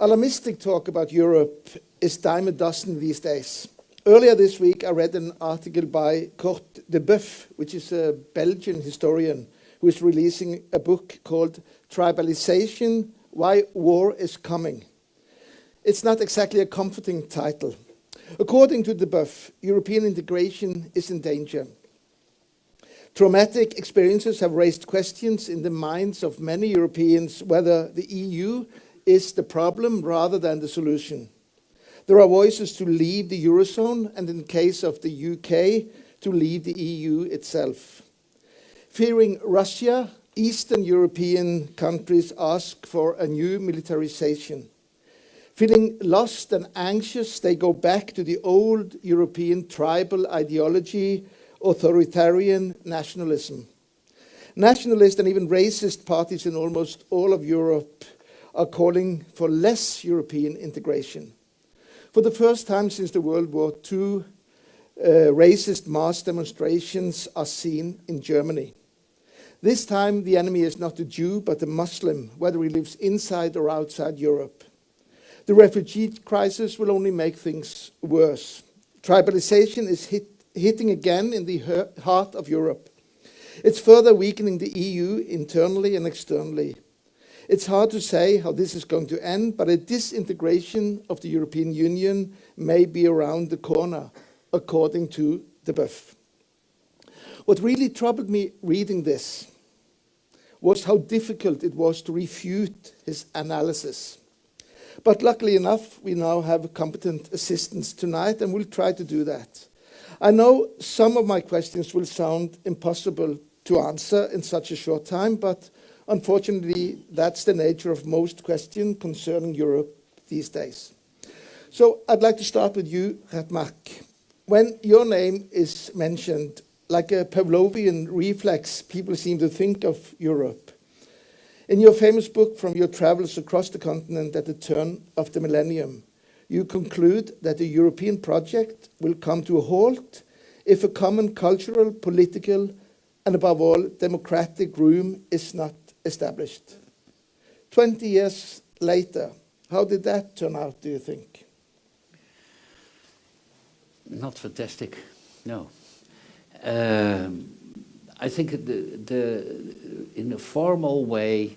Alarmistic talk about Europe is dime a dozen these days. Earlier this week, I read an article by Kurt de Boeuf, which is a Belgian historian who is releasing a book called Tribalization, Why War is Coming. It's not exactly a comforting title. According to de Boeuf, European integration is in danger. Traumatic experiences have raised questions in the minds of many Europeans whether the EU is the problem rather than the solution. There are voices to leave the Eurozone and, in the case of the UK, to leave the EU itself. Fearing Russia, Eastern European countries ask for a new militarization. Feeling lost and anxious, they go back to the old European tribal ideology, authoritarian nationalism. Nationalist and even racist parties in almost all of Europe are calling for less European integration. For the first time since the World War II, racist mass demonstrations are seen in Germany. This time the enemy is not the Jew but the Muslim, whether he lives inside or outside Europe. The refugee crisis will only make things worse. Tribalization is hitting again in the heart of Europe. It's further weakening the EU internally and externally. It's hard to say how this is going to end, but a disintegration of the European Union may be around the corner, according to de Boeuf. What really troubled me reading this was how difficult it was to refute his analysis. But luckily enough, we now have competent assistants tonight, and we'll try to do that. I know some of my questions will sound impossible to answer in such a short time, but unfortunately, that's the nature of most questions concerning Europe these days. So I'd like to start with you, Geert Mak. When your name is mentioned, like a Pavlovian reflex, people seem to think of Europe. In your famous book, From Your Travels Across the Continent at the Turn of the Millennium, you conclude that the European project will come to a halt if a common cultural, political, and above all, democratic room is not established. 20 years later, how did that turn out, do you think? Not fantastic, no. I think in a formal way,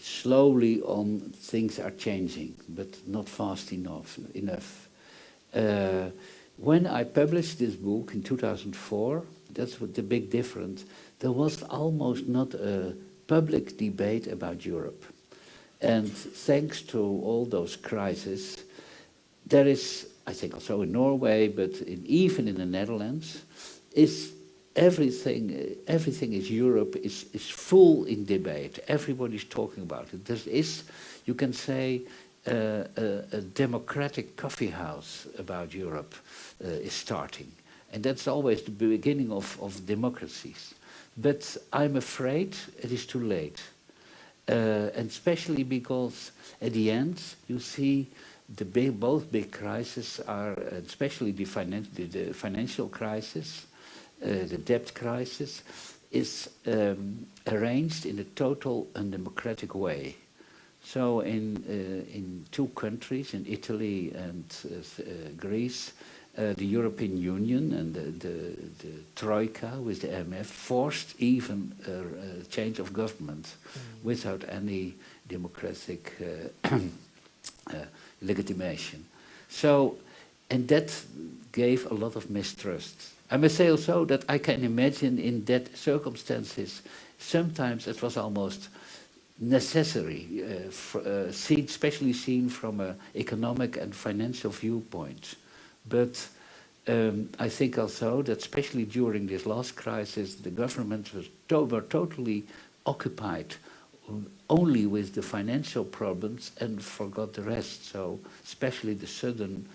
slowly on things are changing, but not fast enough. When I published this book in 2004, that's what the big difference. There was almost not a public debate about Europe, and thanks to all those crises, there is, I think, also in Norway, but even in the Netherlands, is everything is Europe is full in debate. Everybody's talking about it. There is, you can say, a democratic coffee house about Europe is starting, and that's always the beginning of democracies. But I'm afraid it is too late, and especially because at the end you see both big crises are, especially the financial crisis. The debt crisis is arranged in a total undemocratic way. So in two countries, in Italy and Greece, the European Union and the Troika with the IMF forced even a change of government without any democratic legitimation. So, and that gave a lot of mistrust. I must say also that I can imagine in that circumstances, sometimes it was almost necessary, especially seen from an economic and financial viewpoint. But I think also that especially during this last crisis, the government were totally occupied only with the financial problems and forgot the rest. So especially the southern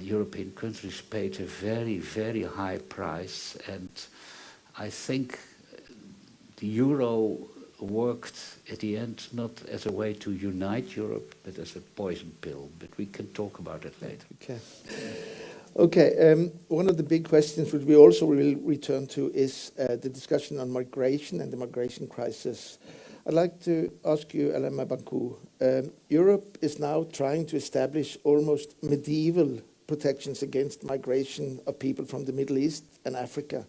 European countries paid a very, very high price, and I think the euro worked at the end not as a way to unite Europe, but as a poison pill. But we can talk about it later. Okay. One of the big questions which we also will return to is the discussion on migration and the migration crisis. I'd like to ask you, Alain Mabanckou, Europe is now trying to establish almost medieval protections against migration of people from the Middle East and Africa,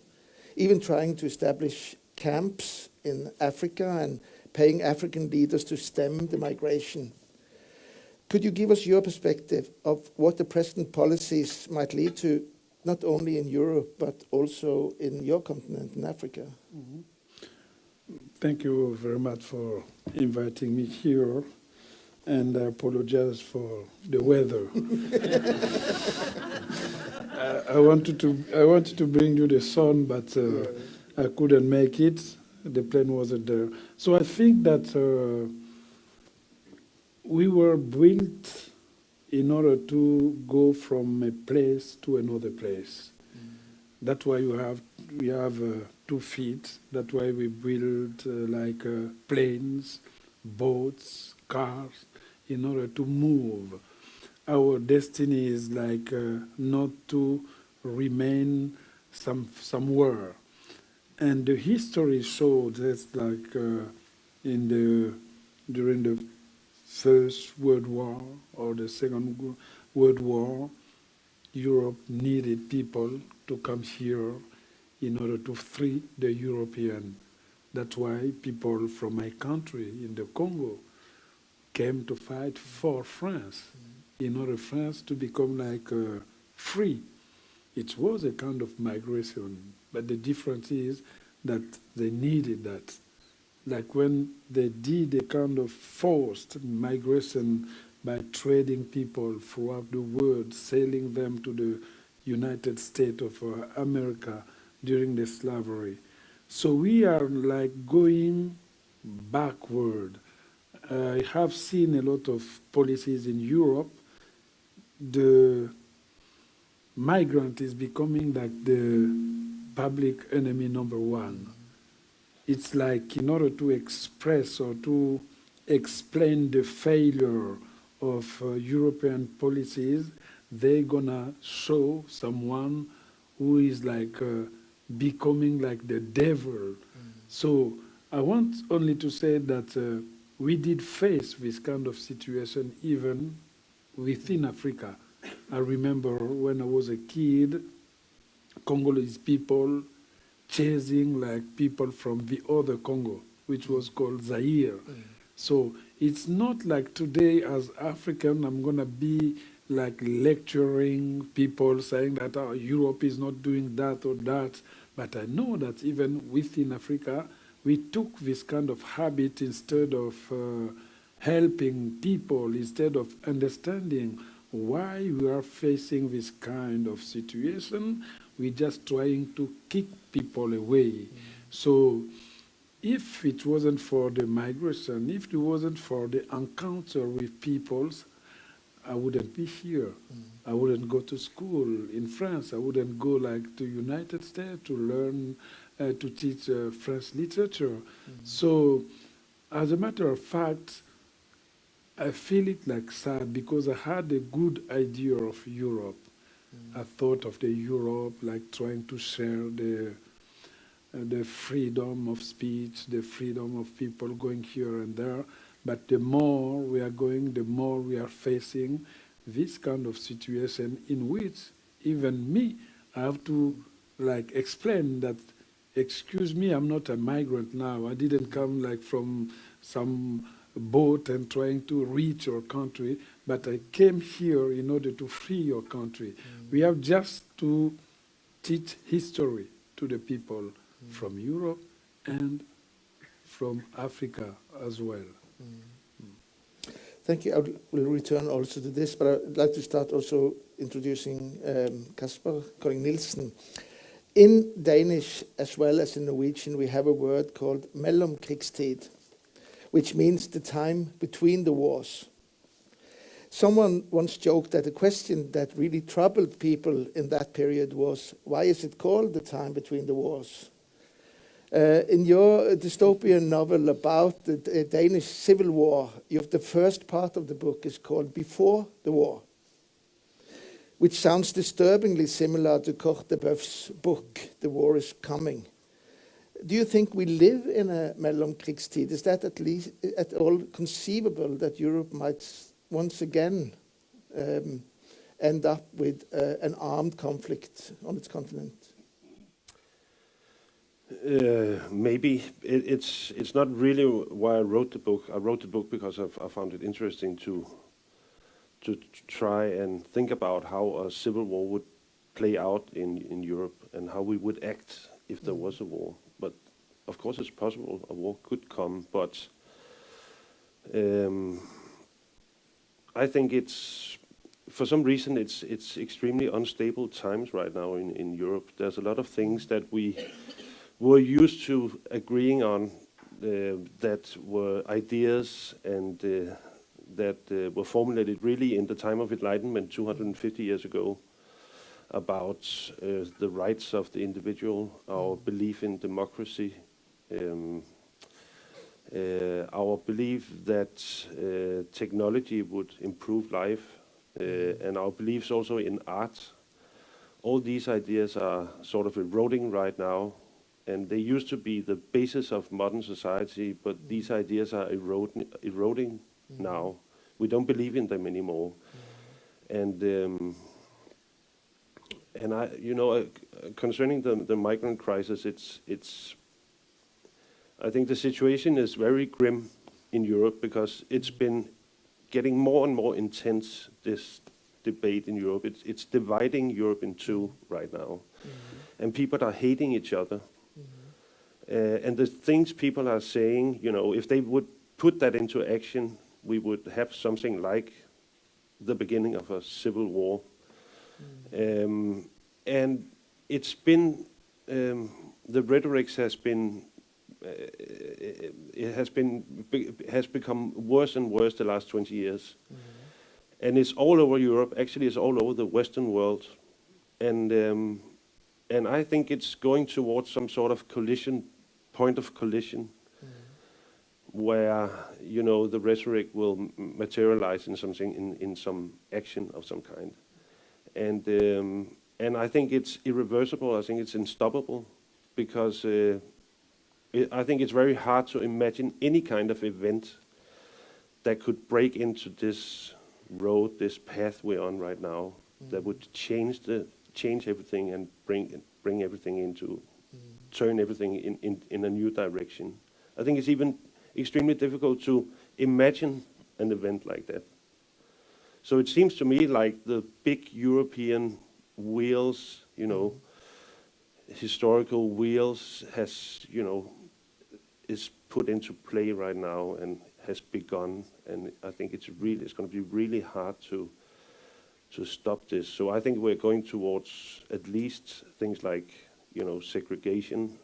even trying to establish camps in Africa and paying African leaders to stem the migration. Could you give us your perspective of what the present policies might lead to, not only in Europe, but also in your continent, in Africa? Mm-hmm. Thank you very much for inviting me here, and I apologize for the weather. I wanted to bring you the sun, but I couldn't make it. The plane wasn't there. So I think that we were built in order to go from a place to another place. That's why we have 2 feet. That's why we build planes, boats, cars, in order to move. Our destiny is not to remain somewhere. And the history showed that during the First World War or the Second World War, Europe needed people to come here in order to free the European. That's why people from my country in the Congo came to fight for France, in order France to become free. It was a kind of migration, but the difference is that they needed that. Like when they did a kind of forced migration by trading people throughout the world, selling them to the United States of America during the slavery. So we are going backward. I have seen a lot of policies in Europe. The migrant is becoming the public enemy number 1. It's in order to express or to explain the failure of European policies, they're gonna show someone who is becoming the devil. So I want only to say that we did face this kind of situation even within Africa. I remember when I was a kid, Congolese people chasing people from the other Congo, which was called Zaire. So it's not like today as African, I'm gonna be lecturing people saying that Europe is not doing that or that. But I know that even within Africa, we took this kind of habit instead of helping people, instead of understanding why we are facing this kind of situation. We're just trying to kick people away. So if it wasn't for the migration, if it wasn't for the encounter with peoples, I wouldn't be here. I wouldn't go to school in France. I wouldn't go to United States to learn to teach French literature. So as a matter of fact, I feel it sad because I had a good idea of Europe. I thought of the Europe trying to share the freedom of speech, the freedom of people going here and there. But the more we are going, the more we are facing this kind of situation in which even me, I have to explain that, excuse me, I'm not a migrant now. I didn't come from some boat and trying to reach your country, but I came here in order to free your country. We have just to teach history to the people from Europe and from Africa as well. Thank you. I will return also to this, but I'd like to start also introducing Kaspar Colling Nielsen. In Danish as well as in Norwegian, we have a word called mellomkrigstid, which means the time between the wars. Someone once joked that the question that really troubled people in that period was, why is it called the time between the wars? In your dystopian novel about the Danish Civil War, the first part of the book is called Before the War, which sounds disturbingly similar to Kurt de Boeuf's book, The War is Coming. Do you think we live in a mellomkrigstid? Is that at least at all conceivable that Europe might once again end up with an armed conflict on its continent? Maybe it's not really why I wrote the book. I wrote the book because I found it interesting to try and think about how a civil war would play out in Europe and how we would act if there was a war. But of course it's possible a war could come, but I think it's, for some reason, it's extremely unstable times right now in Europe. There's a lot of things that we were used to agreeing on that were ideas and that were formulated really in the time of Enlightenment 250 years ago, about the rights of the individual, our belief in democracy, our belief that technology would improve life, and our beliefs also in art. All these ideas are sort of eroding right now, and they used to be the basis of modern society, but these ideas are eroding now. We don't believe in them anymore. And I, concerning the migrant crisis, I think the situation is very grim in Europe because it's been getting more and more intense, this debate in Europe. It's dividing Europe in two right now. And people are hating each other. And the things people are saying, if they would put that into action, we would have something like the beginning of a civil war. And it's been, the rhetoric has been, has become worse and worse the last 20 years. And it's all over Europe, actually it's all over the Western world. And I think it's going towards some sort of point of collision, where, the rhetoric will materialize in something, in some action of some kind. And I think it's irreversible, I think it's unstoppable, because I think it's very hard to imagine any kind of event that could break into this road, this path we're on right now, that would change everything and bring everything into, turn everything in a new direction. I think it's even extremely difficult to imagine an event like that. So it seems to me like the big European wheels, historical wheels is put into play right now and has begun. And I think it's going to be really hard to stop this. So I think we're going towards at least things like, segregation,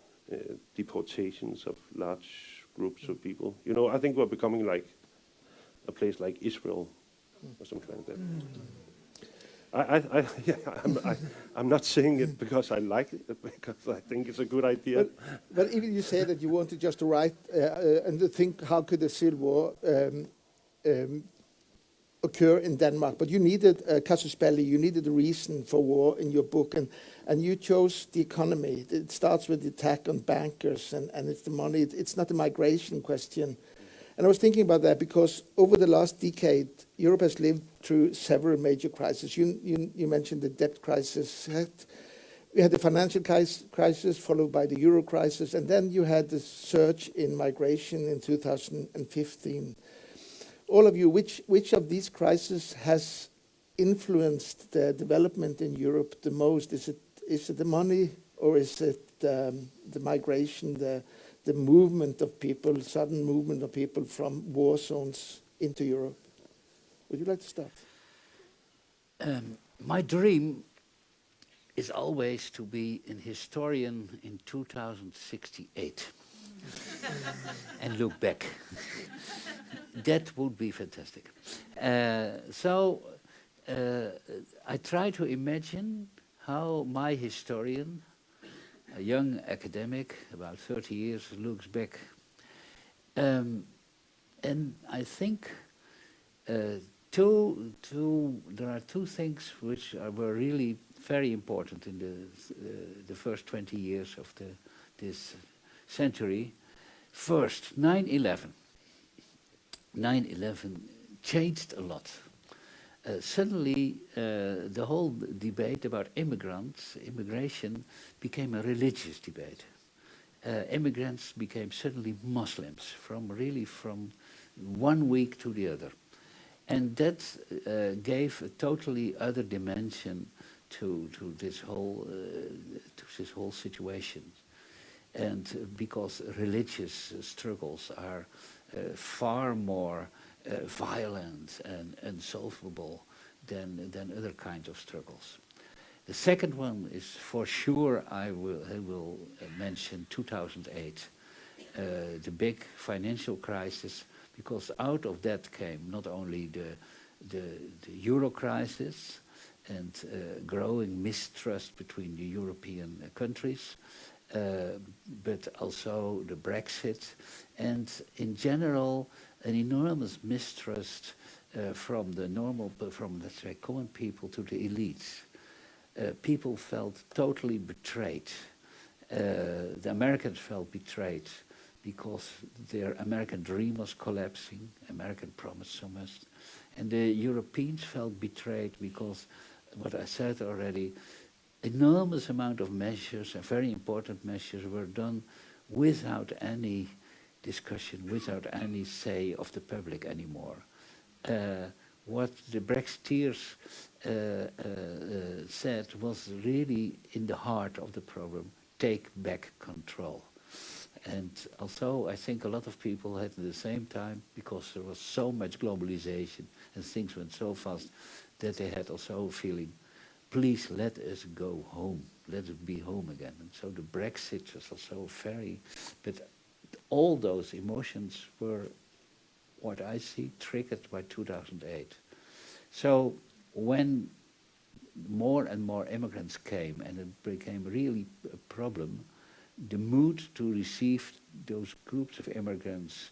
deportations of large groups of people. I think we're becoming like a place like Israel or something like that. I'm not saying it because I like it, because I think it's a good idea. But even you say that you wanted just to write and to think how could a civil war occur in Denmark, but you needed casus belli, you needed a reason for war in your book, and you chose the economy. It starts with the attack on bankers, and it's the money. It's not a migration question. And I was thinking about that because over the last decade, Europe has lived through several major crises. You mentioned the debt crisis. We had the financial crisis followed by the euro crisis, and then you had the surge in migration in 2015. All of you, which of these crises has influenced the development in Europe the most? Is it the money, or is it the migration, the movement of people, sudden movement of people from war zones into Europe? Would you like to start? My dream is always to be an historian in 2068 and look back. That would be fantastic. So I try to imagine how my historian, a young academic, about 30 years, looks back. And I think there are two things which were really very important in the first 20 years of this century. First, 9/11. 9/11 changed a lot. Suddenly, the whole debate about immigration became a religious debate. Immigrants became suddenly Muslims from 1 week to the other. And that gave a totally other dimension to this whole situation. And because religious struggles are far more violent and unsolvable than other kinds of struggles. The second one is for sure I will mention 2008, the big financial crisis, because out of that came not only the euro crisis and growing mistrust between the European countries, but also the Brexit, and in general an enormous mistrust from let's say common people to the elites. People felt totally betrayed. The Americans felt betrayed because their American dream was collapsing, American promised so much. And the Europeans felt betrayed because, what I said already, enormous amount of measures, and very important measures, were done without any discussion, without any say of the public anymore. What the Brexiteers said was really in the heart of the problem: take back control. And also I think a lot of people had at the same time, because there was so much globalization and things went so fast, that they had also a feeling, please let us go home, let us be home again. And so the Brexit was also very, but all those emotions were, what I see, triggered by 2008. So when more and more immigrants came and it became really a problem, the mood to receive those groups of immigrants,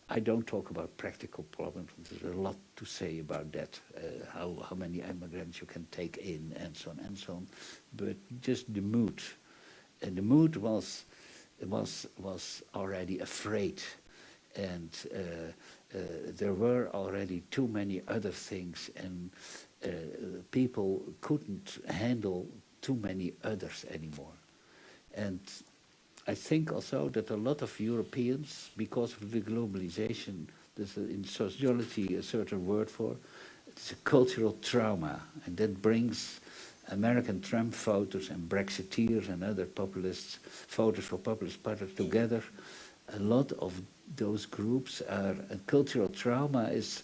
I don't talk about practical problems, there's a lot to say about that, how many immigrants you can take in and so on, but just the mood. And the mood was already afraid, and there were already too many other things, and people couldn't handle too many others anymore. And I think also that a lot of Europeans, because of the globalization, there's in sociology a certain word for, it's a cultural trauma, and that brings American Trump voters and Brexiteers and other populists, voters for populist parties together. A lot of those groups are, a cultural trauma is,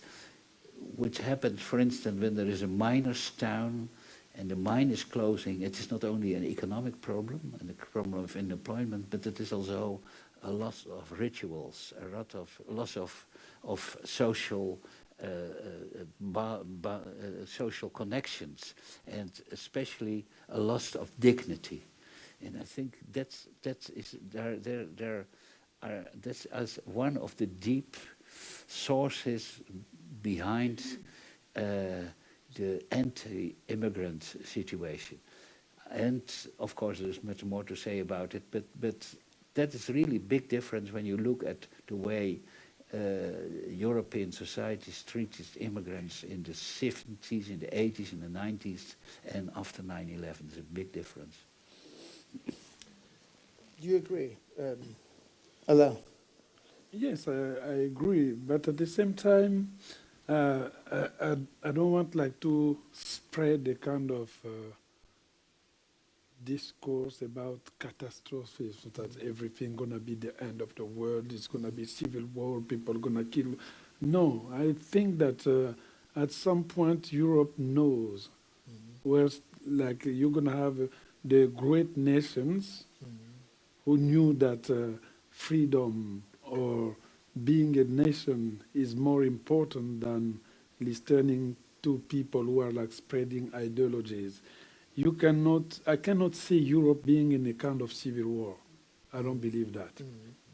which happens, for instance, when there is a miner's town and the mine is closing. It is not only an economic problem and a problem of unemployment, but it is also a loss of rituals, a loss of social social connections, and especially a loss of dignity. And I think that's as one of the deep sources behind the anti-immigrant situation. And of course there's much more to say about it, but that is really a big difference when you look at the way European societies treated immigrants in the 70s, in the 80s, in the 90s, and after 9/11. There's a big difference. Do you agree, Alain? Yes, I agree, but at the same time, I don't want to spread the kind of discourse about catastrophes, so that everything gonna be the end of the world, it's gonna be civil war, people gonna kill. No, I think that at some point Europe knows where, you're gonna have the great nations who knew that freedom or being a nation is more important than listening to people who are spreading ideologies. I cannot see Europe being in a kind of civil war. I don't believe that.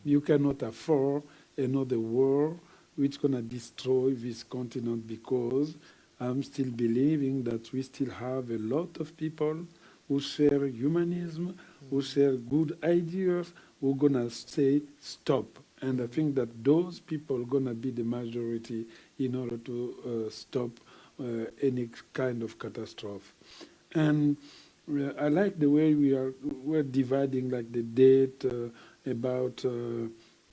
You cannot afford another war which is going to destroy this continent, because I'm still believing that we still have a lot of people who share humanism, who share good ideas, who are going to say stop. And I think that those people are going to be the majority in order to stop any kind of catastrophe. And I like the way we're dividing like the date about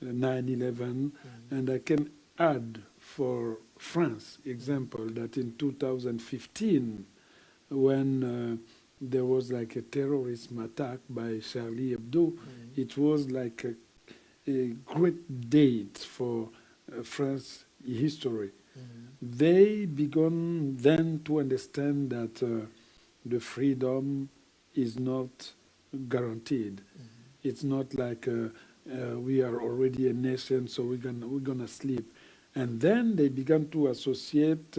9/11, and I can add for France example that in 2015, when there was like a terrorism attack by Charlie Hebdo, it was like a great date for France history. They began then to understand that the freedom is not guaranteed. It's not like we are already a nation, so we're gonna sleep. And then they began to associate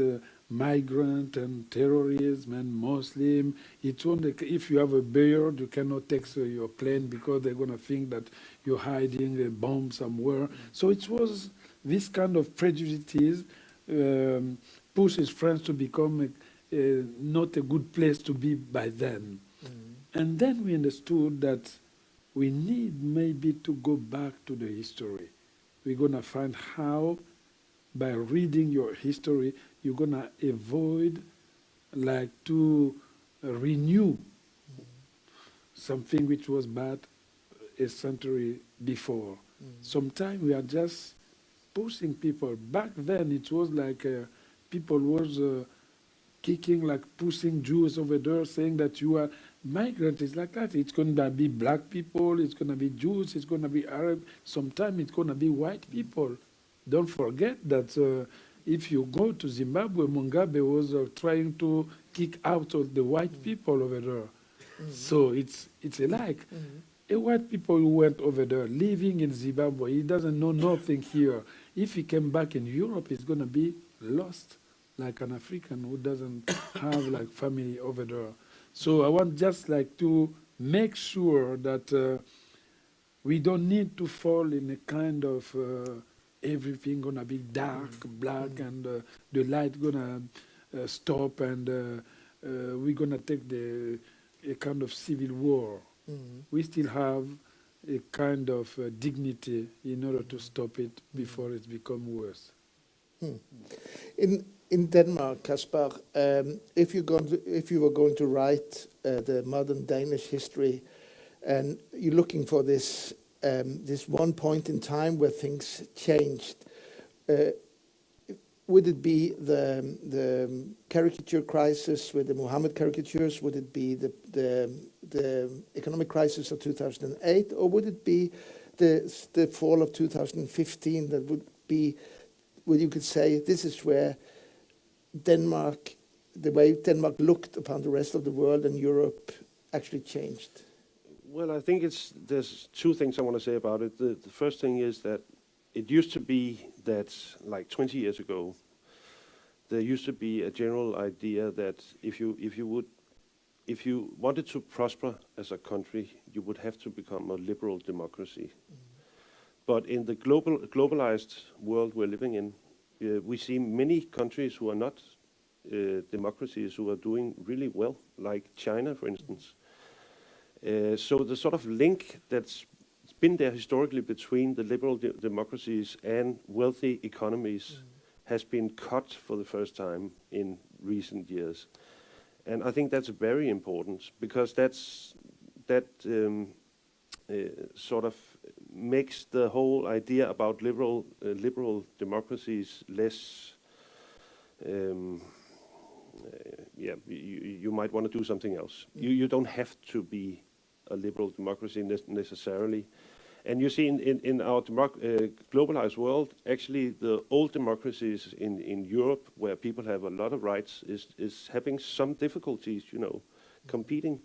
migrant and terrorism and Muslim. It's only if you have a beard, you cannot take your plane because they're gonna think that you're hiding a bomb somewhere. So it was this kind of prejudices pushes France to become not a good place to be by then. And then we understood that we need maybe to go back to the history. We're going to find how, by reading your history, you're going to avoid like to renew something which was bad a century before. Sometimes we are just pushing people. Back then it was like people was kicking, like pushing Jews over there, saying that you are migrant. It's like that. It's going to be black people, it's going to be Jews, it's going to be Arab. Sometimes it's going to be white people. Don't forget that if you go to Zimbabwe, Mugabe was trying to kick out all the white people over there. So it's like a white people who went over there, living in Zimbabwe, he doesn't know nothing here. If he came back in Europe, he's going to be lost, like an African who doesn't have like family over there. So I want just like to make sure that we don't need to fall in a kind of everything gonna be dark, black, and the light gonna stop, and we're gonna take a kind of civil war. We still have a kind of dignity in order to stop it before it becomes worse. In Denmark, Kaspar, if you were going to write the modern Danish history, and you're looking for this one point in time where things changed, would it be the caricature crisis with the Muhammad caricatures? Would it be the economic crisis of 2008, or would it be the fall of 2015 that would be, well, you could say this is where Denmark, the way Denmark looked upon the rest of the world and Europe, actually changed? Well, I think there's two things I want to say about it. The first thing is that it used to be that, like 20 years ago, there used to be a general idea that if you wanted to prosper as a country, you would have to become a liberal democracy. But in the globalized world we're living in, we see many countries who are not democracies who are doing really well, like China, for instance. So the sort of link that's been there historically between the liberal democracies and wealthy economies has been cut for the first time in recent years. And I think that's very important, because that sort of makes the whole idea about liberal democracies less. You might want to do something else. You don't have to be a liberal democracy necessarily. And you see in our globalized world, actually the old democracies in Europe, where people have a lot of rights, is having some difficulties, competing.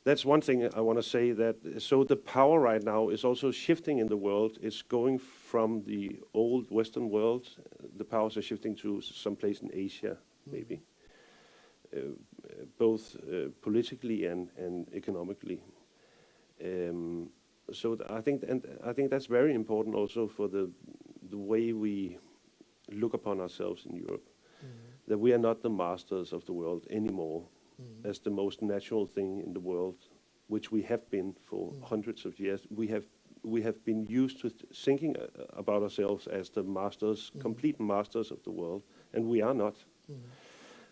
That's one thing I want to say, that so the power right now is also shifting in the world. It's going from the old Western world, the powers are shifting to some place in Asia, maybe, both politically and economically. So I think that's very important also for the way we look upon ourselves in Europe, that we are not the masters of the world anymore. as the most natural thing in the world, which we have been for hundreds of years. We have been used to thinking about ourselves as the masters, complete masters of the world, and we are not.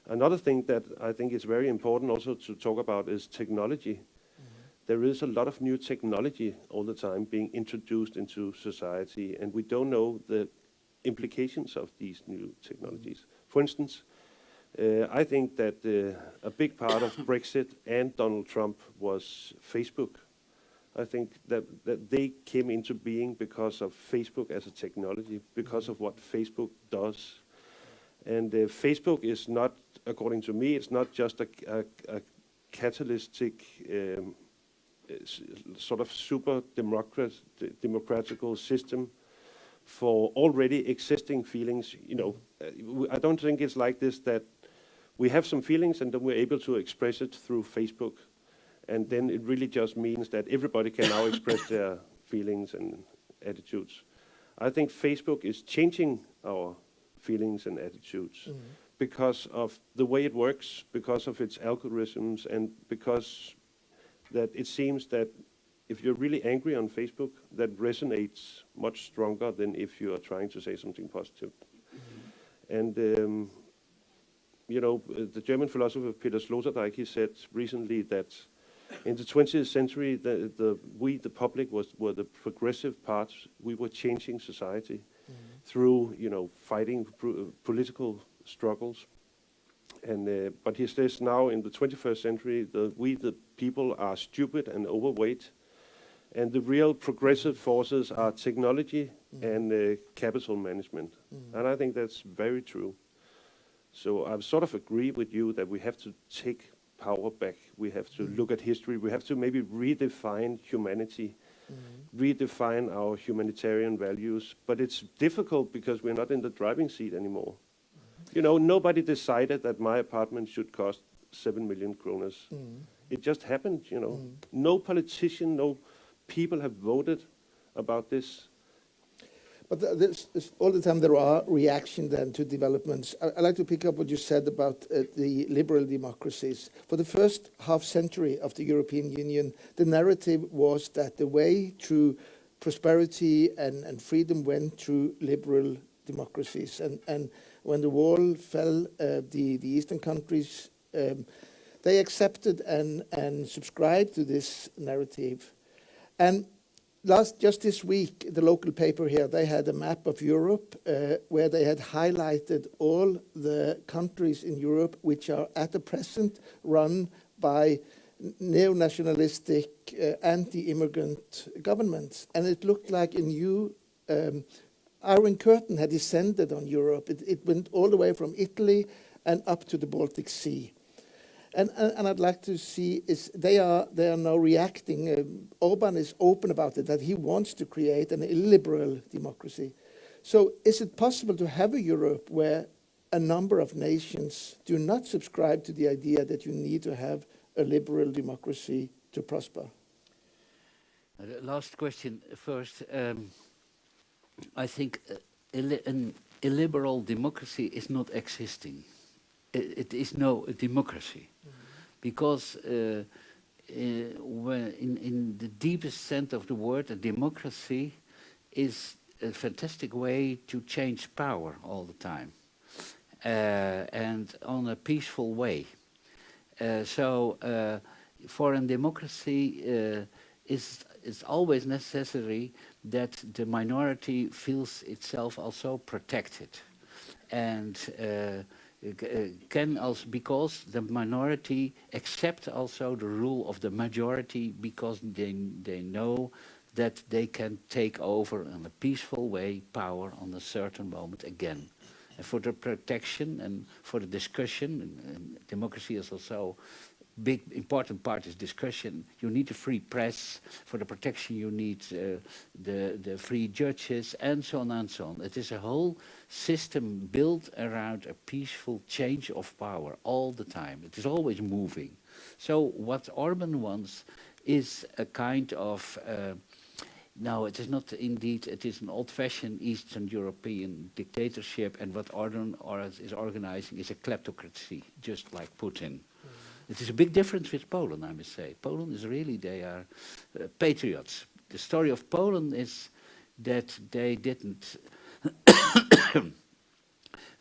Another thing that I think is very important also to talk about is technology. There is a lot of new technology all the time being introduced into society, and we don't know the implications of these new technologies. For instance, I think that a big part of Brexit and Donald Trump was Facebook. I think that they came into being because of Facebook as a technology, because of what Facebook does. And Facebook is not, according to me, it's not just a catalytic sort of super democratical system for already existing feelings. You know, I don't think it's like this, that we have some feelings and then we're able to express it through Facebook. And then it really just means that everybody can now express their feelings and attitudes. I think Facebook is changing our feelings and attitudes because of the way it works, because of its algorithms, and because that it seems that if you're really angry on Facebook, that resonates much stronger than if you are trying to say something positive. And you know, the German philosopher Peter Sloterdijk, he said recently that in the 20th century, we, the public, were the progressive parts. We were changing society through, you know, fighting political struggles. And but he says now in the 21st century, we, the people, are stupid and overweight. And the real progressive forces are technology and capital management. And I think that's very true. So I sort of agree with you that we have to take power back. We have to look at history. We have to maybe redefine humanity, redefine our humanitarian values. But it's difficult because we're not in the driving seat anymore. You know, nobody decided that my apartment should cost 7 million kroners. It just happened, you know. No politician, no people have voted about this. But all the time there are reactions then to developments. I'd like to pick up what you said about the liberal democracies. For the first half century of the European Union, the narrative was that the way to prosperity and freedom went through liberal democracies. And when the wall fell, the Eastern countries, they accepted and subscribed to this narrative. And just this week, the local paper here, they had a map of Europe where they had highlighted all the countries in Europe which are at the present run by neo-nationalistic, anti-immigrant governments. And it looked like a new Iron Curtain had descended on Europe. It went all the way from Italy and up to the Baltic Sea. And I'd like to see is they are now reacting. Orban is open about it, that he wants to create an illiberal democracy. So is it possible to have a Europe where a number of nations do not subscribe to the idea that you need to have a liberal democracy to prosper? The last question first. I think an illiberal democracy is not existing. It is no democracy, because when in the deepest sense of the word, a democracy is a fantastic way to change power all the time, and on a peaceful way. So for a democracy, it's always necessary that the minority feels itself also protected, and can also, because the minority accept also the rule of the majority, because they know that they can take over in a peaceful way power on a certain moment again. And for the protection and for the discussion, and democracy is also big important part is discussion. You need a free press. For the protection you need the free judges, and so on and so on. It is a whole system built around a peaceful change of power all the time. It is always moving. So what Orban wants is a kind of no, it is not indeed, it is an old-fashioned Eastern European dictatorship, and what Orban is organizing is a kleptocracy, just like Putin. It is a big difference with Poland, I must say. Poland is really, they are patriots. The story of Poland is that they didn't,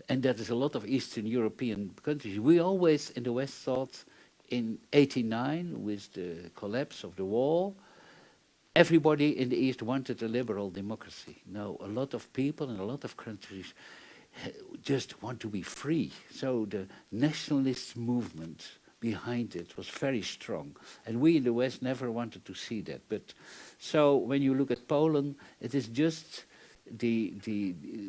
and that is a lot of Eastern European countries. We always in the West thought in '89, with the collapse of the wall, everybody in the East wanted a liberal democracy. No, a lot of people in a lot of countries just want to be free. So the nationalist movement behind it was very strong. And we in the West never wanted to see that. But so when you look at Poland, it is just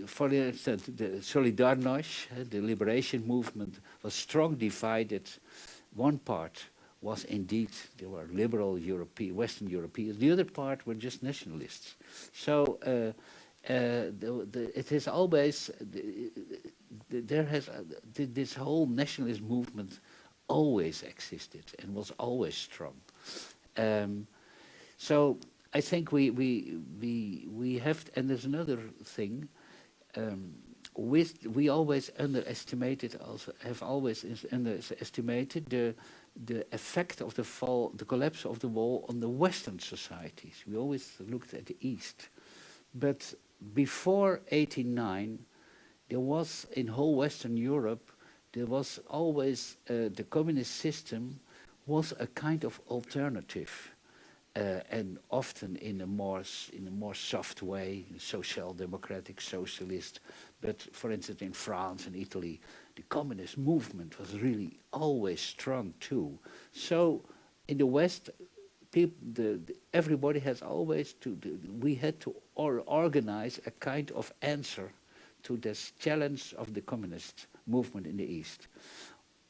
for instance, the Solidarność, the liberation movement, was strong divided. One part was indeed, they were liberal European, Western Europeans. The other part were just nationalists. So it is always, there has, this whole nationalist movement always existed and was always strong. So I think we have, and there's another thing, we always underestimated, also have always underestimated the effect of the fall, the collapse of the wall on the Western societies. We always looked at the East. But before '89, there was, in whole Western Europe, there was always, the communist system was a kind of alternative. And often in a more soft way, social democratic, socialist. But for instance, in France and Italy, the communist movement was really always strong too. So in the West, everybody has always we had to organize a kind of answer to this challenge of the communist movement in the East.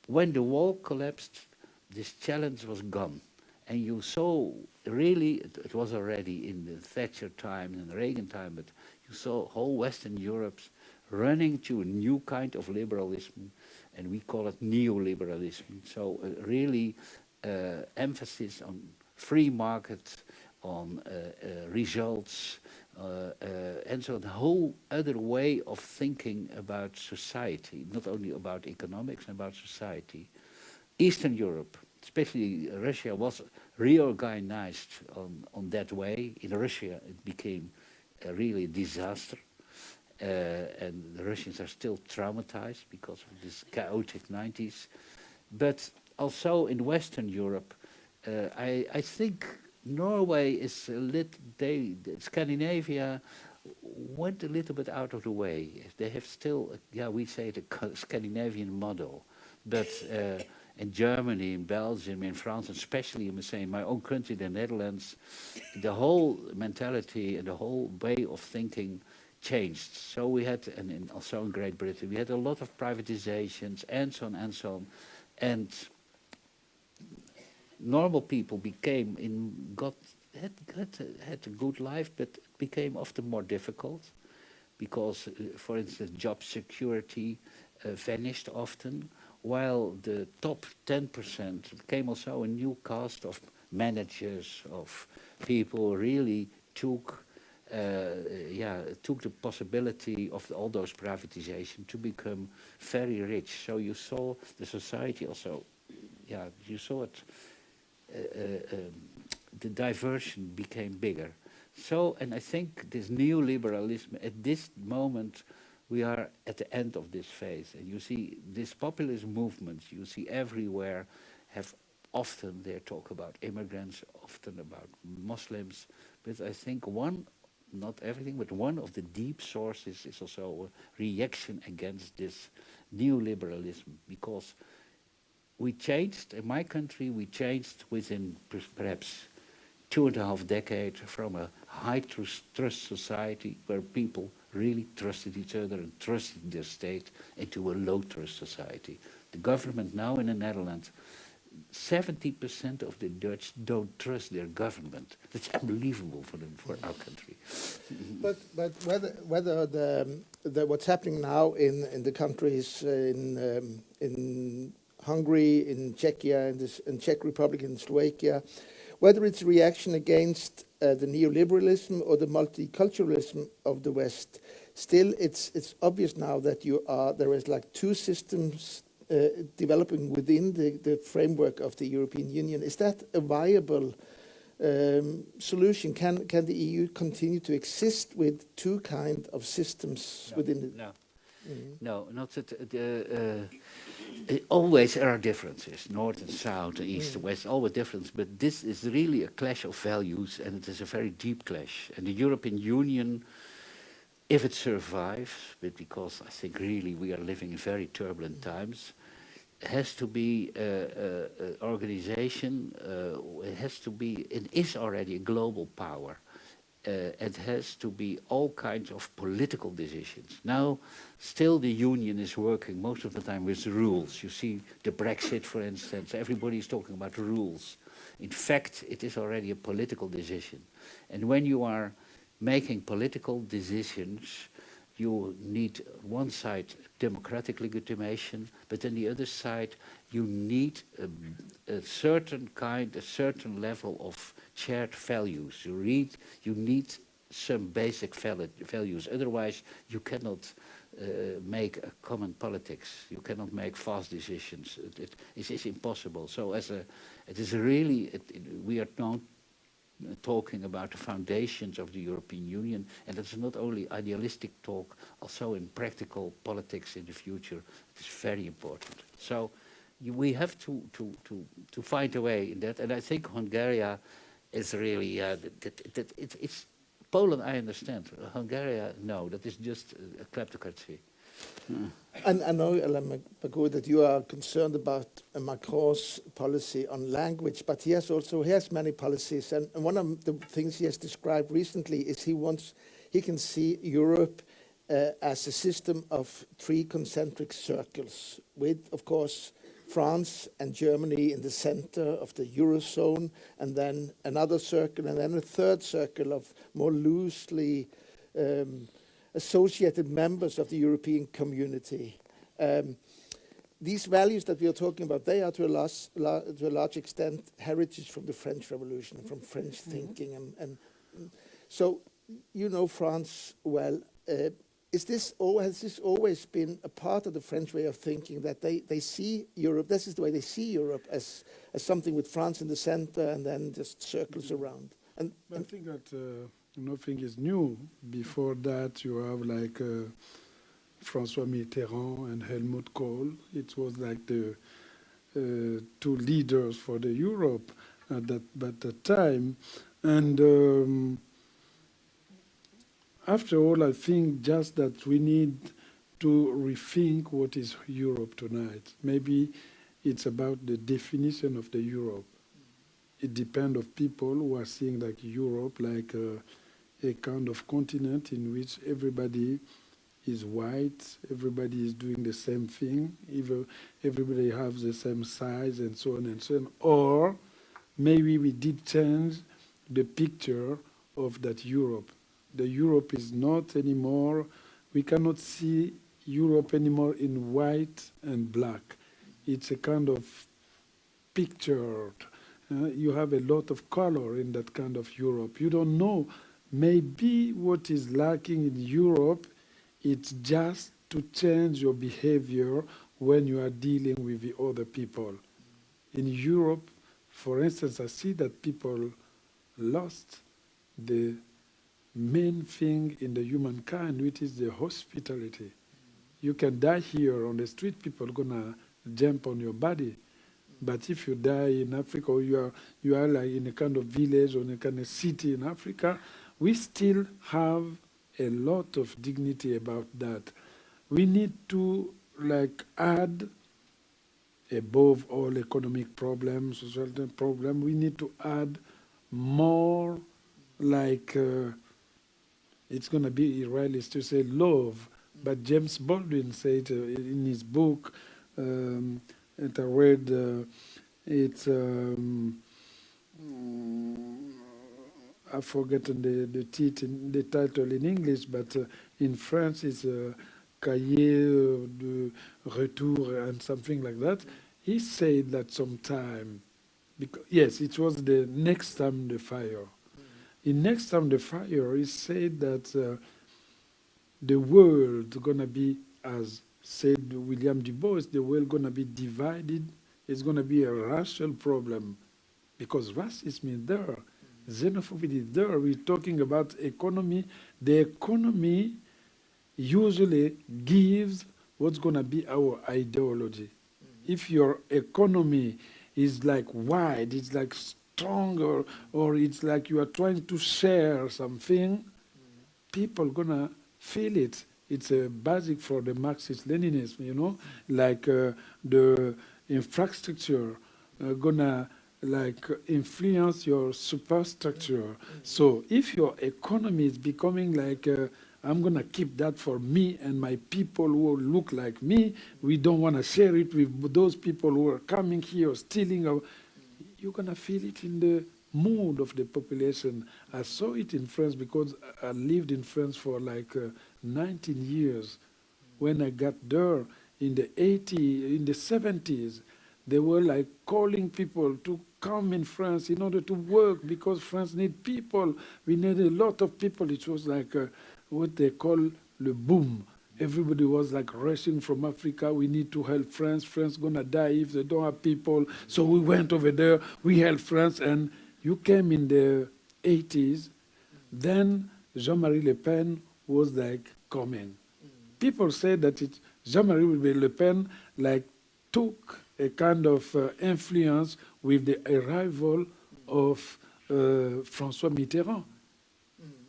When the wall collapsed, this challenge was gone. And you saw, really, it was already in the Thatcher time and the Reagan time, but you saw whole Western Europe running to a new kind of liberalism, and we call it neoliberalism. So really emphasis on free market, on results, and so the whole other way of thinking about society, not only about economics, about society. Eastern Europe, especially Russia, was reorganized on that way. In Russia, it became a really disaster. And the Russians are still traumatized because of this chaotic 90s. But also in Western Europe, I think Norway is a little, Scandinavia went a little bit out of the way. They have still, we say the Scandinavian model. But in Germany, in Belgium, in France, and especially in my own country, the Netherlands, the whole mentality and the whole way of thinking changed. So we had, and also in Great Britain, we had a lot of privatizations and so on and so on. And normal people had a good life, but it became often more difficult because, for instance, job security vanished often, while the top 10% became also a new cast of managers, of people who really took the possibility of all those privatizations to become very rich. So you saw the society also, you saw it, the diversion became bigger. So, and I think this neoliberalism, at this moment, we are at the end of this phase. And you see this populist movements, you see everywhere, have often they talk about immigrants, often about Muslims. But I think not everything, but one of the deep sources is also a reaction against this neoliberalism, because we changed, in my country, we changed within perhaps 2.5 decades from a high trust society where people really trusted each other and trusted their state into a low trust society. The government now in the Netherlands, 70% of the Dutch don't trust their government. That's unbelievable for our country. But whether the what's happening now in the countries in Hungary, in Czechia, in Czech Republic, in Slovakia, whether it's a reaction against the neoliberalism or the multiculturalism of the West, still it's obvious now that there is like two systems developing within the framework of the European Union. Is that a viable solution? Can the EU continue to exist with two kind of systems within it? No. No, not that. Always there are differences, north and south, east and west, always difference. But this is really a clash of values, and it is a very deep clash. And the European Union, if it survives, but because I think really we are living in very turbulent times, has to be an organization. It has to be. It is already a global power. It has to be all kinds of political decisions. Now, still the union is working most of the time with the rules. You see the Brexit, for instance, everybody is talking about rules. In fact, it is already a political decision. And when you are making political decisions, you need one side democratic legitimation, but on the other side you need a certain level of shared values. You need some basic values. Otherwise, you cannot make a common politics. You cannot make fast decisions. It is impossible. So, we are now talking about the foundations of the European Union, and it's not only idealistic talk, also in practical politics in the future. It is very important. So we have to find a way in that, and I think Hungary is really it's Poland. I understand. Hungary, no, that is just a kleptocracy. And I know, Alain Mabanckou, that you are concerned about Macron's policy on language, but he has many policies, and one of the things he has described recently is he can see Europe as a system of three concentric circles, with, of course, France and Germany in the center of the Eurozone, and then another circle, and then a third circle of more loosely associated members of the European community. These values that we are talking about, they are to a large extent heritage from the French Revolution, from French thinking. And so, you know France well. Has this always been a part of the French way of thinking, that they see Europe, this is the way they see Europe, as something with France in the center and then just circles around? And I think that nothing is new. Before that, you have like François Mitterrand and Helmut Kohl. It was like the two leaders for the Europe at that time. And after all, I think just that we need to rethink what is Europe tonight. Maybe it's about the definition of the Europe. It depends on people who are seeing like Europe like a kind of continent in which everybody is white, everybody is doing the same thing, everybody has the same size and so on and so on. Or maybe we did change the picture of that Europe. The Europe is not anymore, we cannot see Europe anymore in white and black. It's a kind of picture. You have a lot of color in that kind of Europe. You don't know. Maybe what is lacking in Europe, it's just to change your behavior when you are dealing with the other people. In Europe, for instance, I see that people lost the main thing in the humankind, which is the hospitality. You can die here on the street, people are gonna jump on your body. But if you die in Africa, or you are like in a kind of village or in a kind of city in Africa, we still have a lot of dignity about that. We need to like add, above all economic problems, social problems, we need to add more like, it's going to be irrealistic to say love, but James Baldwin said in his book, that I read, I've forgotten the title in English, but in French it's Cahiers de Retour and something like that. He said that sometime, yes, it was the Next Time the Fire. In Next Time the Fire, he said that the world is going to be as said William Du Bois, the world going to be divided. It's going to be a racial problem because racism is there. Xenophobia is there. We're talking about economy. The economy usually gives what's going to be our ideology. If your economy is like wide, it's like stronger, or it's like you are trying to share something, people gonna feel it. It's a basic for the Marxist-Leninism, you know, like the infrastructure gonna like influence your superstructure. So if your economy is becoming like I'm going to keep that for me and my people who look like me. We don't want to share it with those people who are coming here stealing. You're going to feel it in the mood of the population. I saw it in France because I lived in France for like 19 years. When I got there in the 80s, in the 70s, they were like calling people to come in France in order to work because France needs people. We need a lot of people. It was like what they call le boom. Everybody was like rushing from Africa. We need to help France. France gonna die if they don't have people. So we went over there. We helped France, and you came in the 80s. Then Jean-Marie Le Pen was like coming. People say that Jean-Marie Le Pen like took a kind of influence with the arrival of François Mitterrand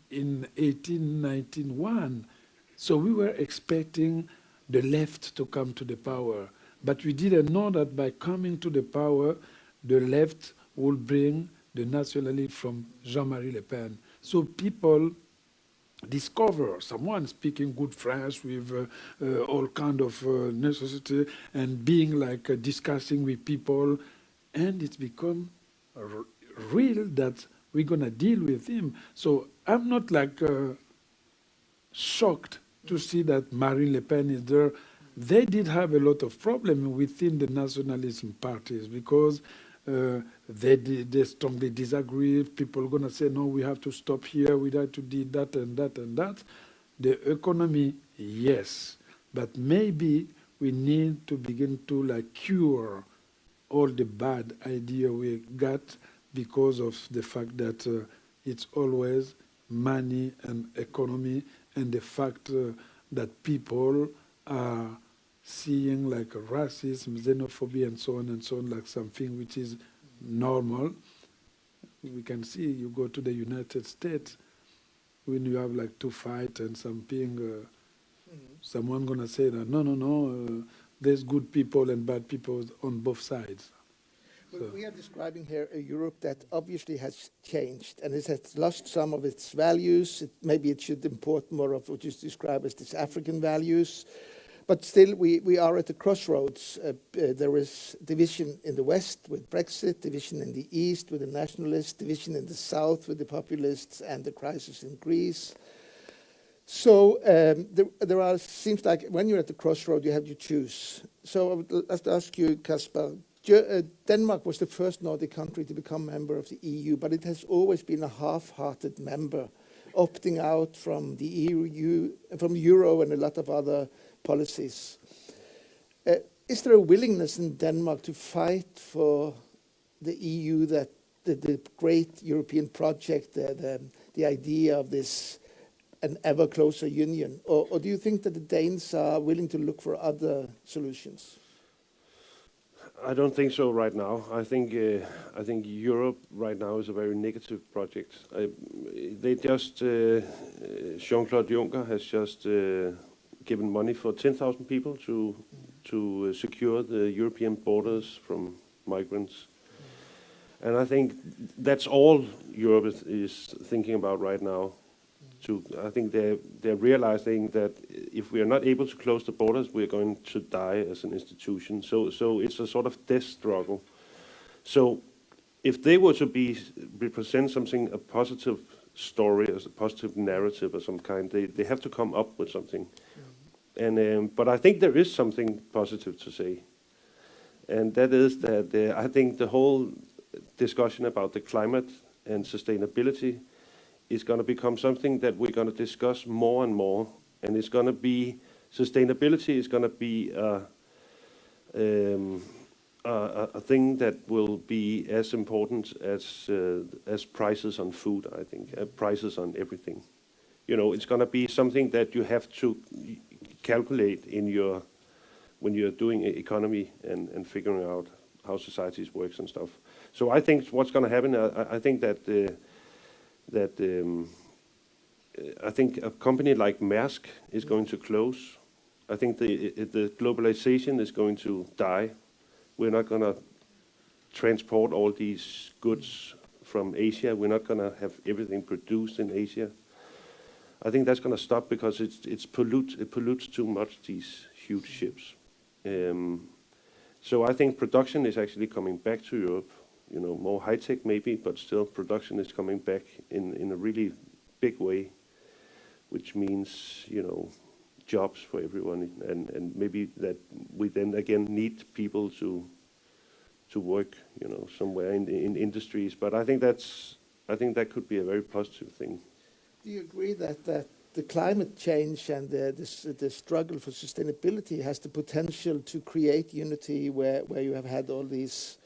in 1891. So we were expecting the left to come to the power. But we didn't know that by coming to the power, the left would bring the nationalism from Jean-Marie Le Pen. So people discover someone speaking good French with all kind of necessity and being like discussing with people, and it's become real that we're gonna deal with him. So I'm not like shocked to see that Marine Le Pen is there. They did have a lot of problems within the nationalism parties because they strongly disagree. People are going to say, no, we have to stop here, we have to do that and that and that. The economy, yes, but maybe we need to begin to like cure all the bad idea we got because of the fact that it's always money and economy, and the fact that people are seeing like racism, xenophobia, and so on, like something which is normal. We can see, you go to the United States, when you have like two fights and something, someone gonna say that, no, there's good people and bad people on both sides. So. We are describing here a Europe that obviously has changed and it has lost some of its values. Maybe it should import more of what you describe as these African values. But still, we are at the crossroads. There is division in the West with Brexit, division in the East with the nationalists, division in the South with the populists, and the crisis in Greece. So there seems like when you're at the crossroad, you have to choose. So I would like to ask you, Kaspar, Denmark was the first Nordic country to become member of the EU, but it has always been a half-hearted member, opting out from the EU, from Euro and a lot of other policies. Is there a willingness in Denmark to fight for the EU, that the great European project, the idea of this an ever closer union, or do you think that the Danes are willing to look for other solutions? I don't think so right now. I think Europe right now is a very negative project. Jean-Claude Juncker has just given money for 10,000 people to secure the European borders from migrants. And I think that's all Europe is thinking about right now. I think they're realizing that if we are not able to close the borders, we're going to die as an institution. So it's a sort of death struggle. So if they were to represent something, a positive story, as a positive narrative of some kind, they have to come up with something. But I think there is something positive to say. And that is that I think the whole discussion about the climate and sustainability is going to become something that we're going to discuss more and more, and it's going to be sustainability is going to be a thing that will be as important as prices on food. I think prices on everything. You know, it's going to be something that you have to calculate in your when you're doing economy and figuring out how societies works and stuff. So I think what's going to happen. I think that I think a company like Maersk is going to close. I think the globalization is going to die. We're not going to transport all these goods from Asia. We're not going to have everything produced in Asia. I think that's going to stop because it pollutes too much, these huge ships. So I think production is actually coming back to Europe. You know, more high tech maybe, but still production is coming back in a really big way, which means, you know, jobs for everyone, and maybe that we then again need people to work, you know, somewhere in industries. But I think that could be a very positive thing. Do you agree that the climate change and the struggle for sustainability has the potential to create unity where you have had all these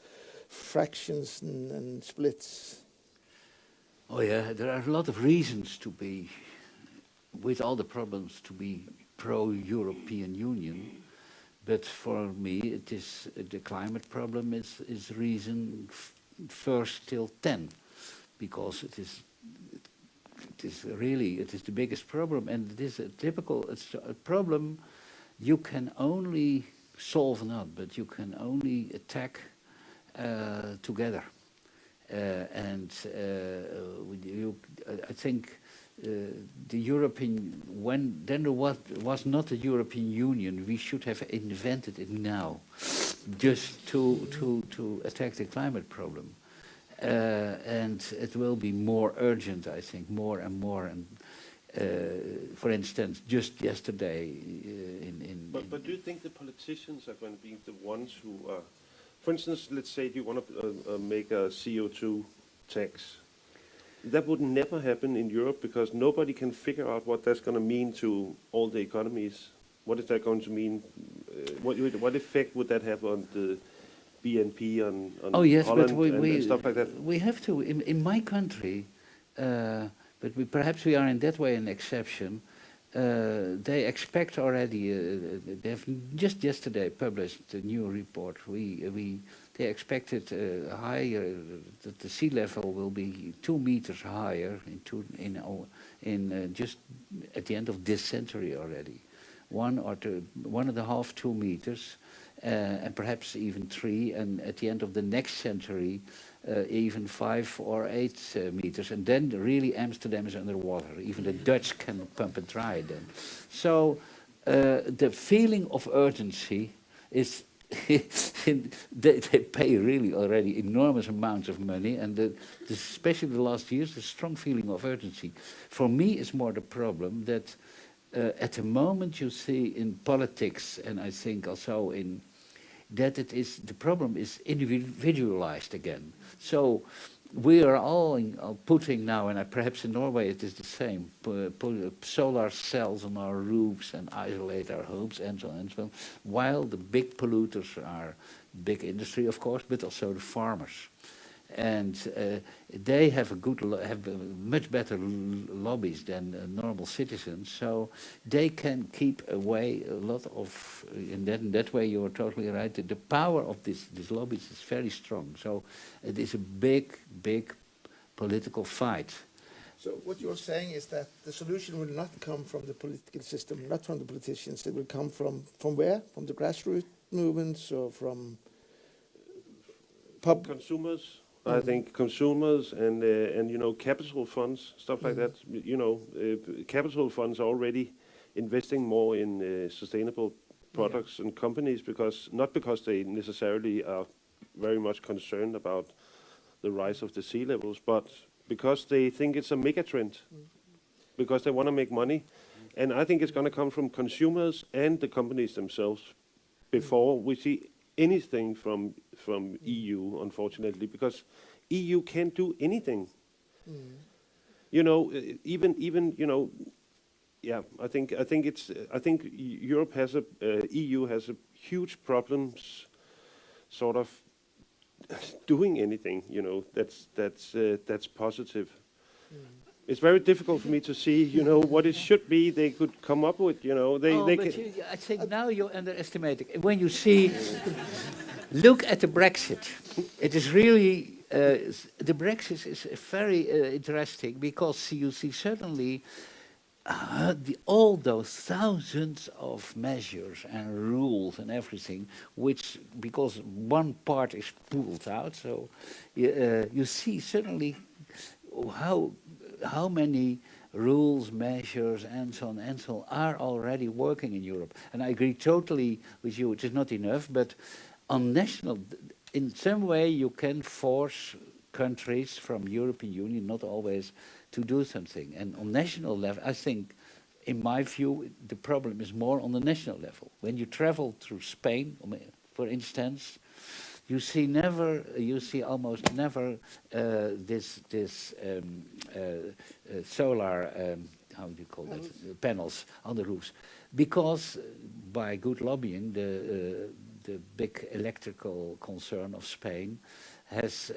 fractions and splits? Oh yeah, there are a lot of reasons to be, with all the problems, to be pro-European Union. But for me, it is the climate problem is reason first till 10, because it is the biggest problem, and it is it's a problem you can only solve not, but you can only attack together. I think the European, when then there was not a European Union, we should have invented it now, just to attack the climate problem. And it will be more urgent, I think, more and more. And for instance, just yesterday, But do you think the politicians are going to be the ones who are, for instance, let's say you want to make a CO2 tax? That would never happen in Europe because nobody can figure out what that's going to mean to all the economies. What is that going to mean? What effect would that have on the BNP on Holland and stuff like that? We have to, in my country, but perhaps we are in that way an exception. They expect already, they have just yesterday published a new report. They expected higher, that the sea level will be 2 meters higher in just at the end of this century already. 1.5, 2 meters, and perhaps even 3, and at the end of the next century, even 5 or 8 meters, and then really Amsterdam is underwater. Even the Dutch can pump and dry then. So the feeling of urgency is, they pay really already enormous amounts of money, and especially the last years, the strong feeling of urgency. For me, it's more the problem that at the moment you see in politics, and I think also in that the problem is individualized again. So we are all putting now, and perhaps in Norway it is the same, put solar cells on our roofs and isolate our homes and so on and so on, while the big polluters are big industry, of course, but also the farmers. And they have much better lobbies than normal citizens, so they can keep away a lot of. In that way, you are totally right. The power of these lobbies is very strong. So it is a big political fight. So what you're saying is that the solution will not come from the political system, not from the politicians. It will come from where? From the grassroots movements or from consumers. I think consumers and you know, capital funds, stuff like that. You know, capital funds are already investing more in sustainable products and companies not because they necessarily are very much concerned about the rise of the sea levels, but because they think it's a mega trend, because they want to make money. And I think it's going to come from consumers and the companies themselves before we see anything from EU, unfortunately, because EU can't do anything. You know, even you know, yeah, I think Europe has EU has a huge problems, sort of doing anything, you know, that's positive. It's very difficult for me to see, you know, what it should be they could come up with, you know. I think now you're underestimating. When you see, look at the Brexit. It is really, the Brexit is very interesting because you see suddenly all those thousands of measures and rules and everything, which, because one part is pulled out, so you see suddenly how many rules, measures, and so on are already working in Europe. And I agree totally with you. It is not enough, but on national, in some way, you can force countries from European Union, not always, to do something. And on national level, I think, in my view, the problem is more on the national level. When you travel through Spain, for instance, you see almost never this solar, how do you call that, panels on the roofs, because by good lobbying, the big electrical concern of Spain has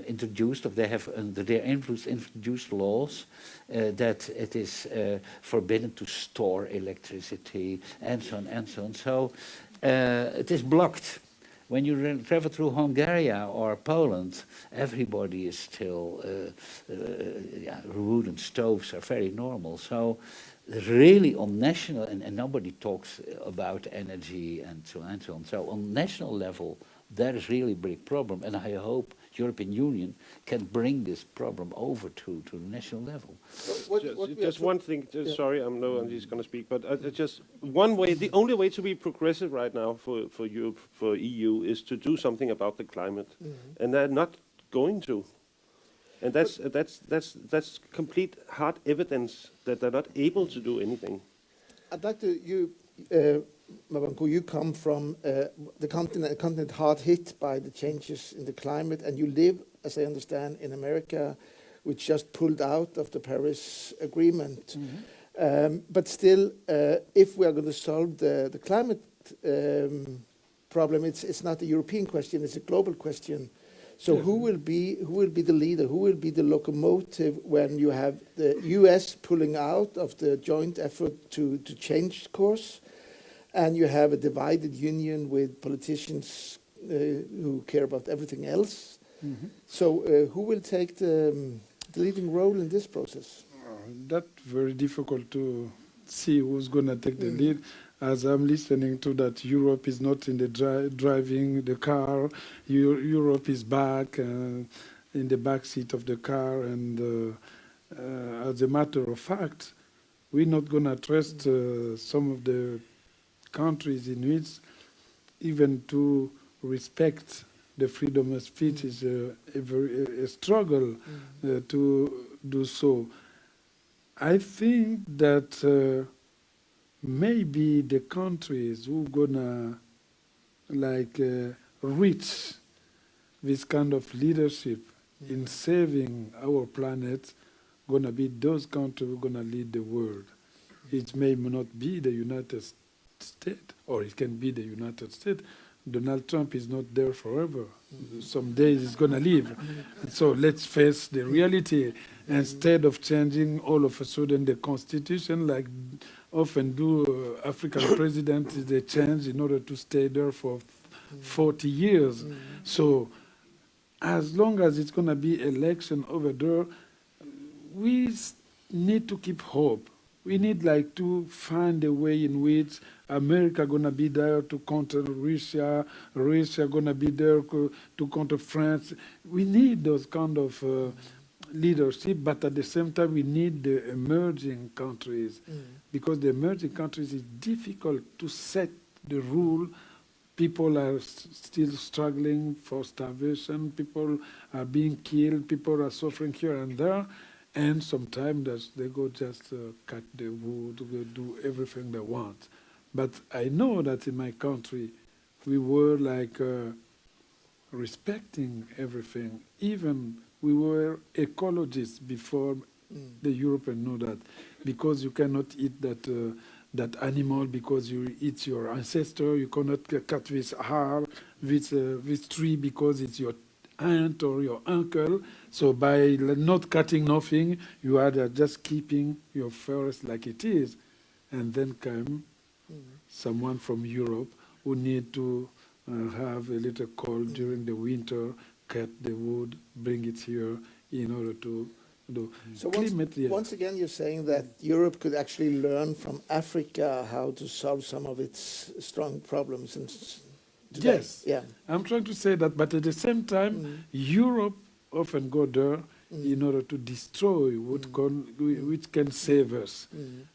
introduced, or they have under their influence introduced laws that it is forbidden to store electricity and so on and so on. So it is blocked. When you travel through Hungary or Poland, everybody is still, wood and stoves are very normal. So really on national, and nobody talks about energy and so on and so on. So on national level, that is really a big problem, and I hope European Union can bring this problem over to the national level. Just one thing. Sorry, I'm just going to speak, but just one way. The only way to be progressive right now for Europe, for EU, is to do something about the climate, and they're not going to. And that's complete hard evidence that they're not able to do anything. I'd like to Mabanckou, you come from the continent hard hit by the changes in the climate, and you live, as I understand, in America, which just pulled out of the Paris Agreement. But still, if we are going to solve the climate problem, it's not a European question; it's a global question. So who will be the leader? Who will be the locomotive when you have the US pulling out of the joint effort to change course, and you have a divided union with politicians who care about everything else? So who will take the leading role in this process? That's very difficult to see who's going to take the lead. As I'm listening to that, Europe is not in the driving the car. Europe is back in the back seat of the car. And as a matter of fact, we're not going to trust some of the countries in which even to respect the freedom of speech is a struggle to do so. I think that maybe the countries who gonna reach this kind of leadership in saving our planet gonna be those countries who gonna lead the world. It may not be the United States, or it can be the United States. Donald Trump is not there forever. Some days he's gonna leave. So let's face the reality. Instead of changing all of a sudden the constitution, like often do African presidents, they change in order to stay there for 40 years. So as long as it's going to be election over there, we need to keep hope. We need to find a way in which America going to be there to counter Russia, Russia going to be there to counter France. We need those kind of leadership, but at the same time we need the emerging countries, because the emerging countries is difficult to set the rule. People are still struggling for starvation, people are being killed, people are suffering here and there, and sometimes they go just cut the wood, they do everything they want. But I know that in my country we were respecting everything. Even we were ecologists before The Europeans know that, because you cannot eat that animal because you eat your ancestor. You cannot cut this herb, this tree because it's your aunt or your uncle. So by not cutting nothing, you are just keeping your forest like it is. And then come someone from Europe who need to have a little cold during the winter, cut the wood, bring it here in order to do. So climate, yeah. once again, you're saying that Europe could actually learn from Africa how to solve some of its strong problems. Today. Yes, Yeah. I'm trying to say that, but at the same time, Europe often go there in order to destroy which can save us.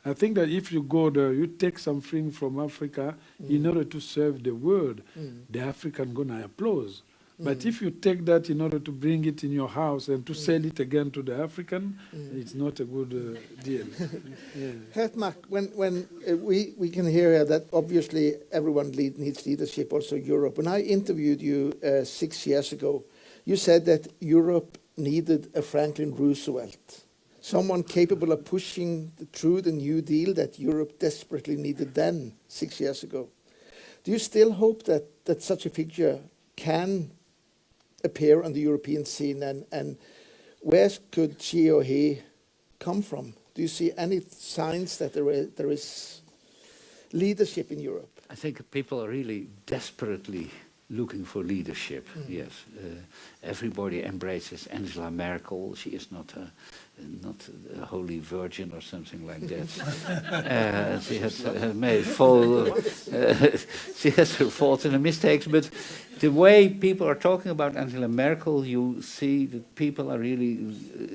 I think that if you go there, you take something from Africa in order to serve the world, the African gonna applaud. But if you take that in order to bring it in your house and to sell it again to the African, it's not a good deal. Geert Mak, when we can hear here that obviously everyone needs leadership, also Europe. When I interviewed you 6 years ago, you said that Europe needed a Franklin Roosevelt, someone capable of pushing through the New Deal that Europe desperately needed then, 6 years ago. Do you still hope that such a figure can appear on the European scene, and where could she or he come from? Do you see any signs that there is leadership in Europe? I think people are really desperately looking for leadership. Yes, everybody embraces Angela Merkel. She is not a holy virgin or something like that. She has she has her faults and her mistakes, but the way people are talking about Angela Merkel, you see that people are really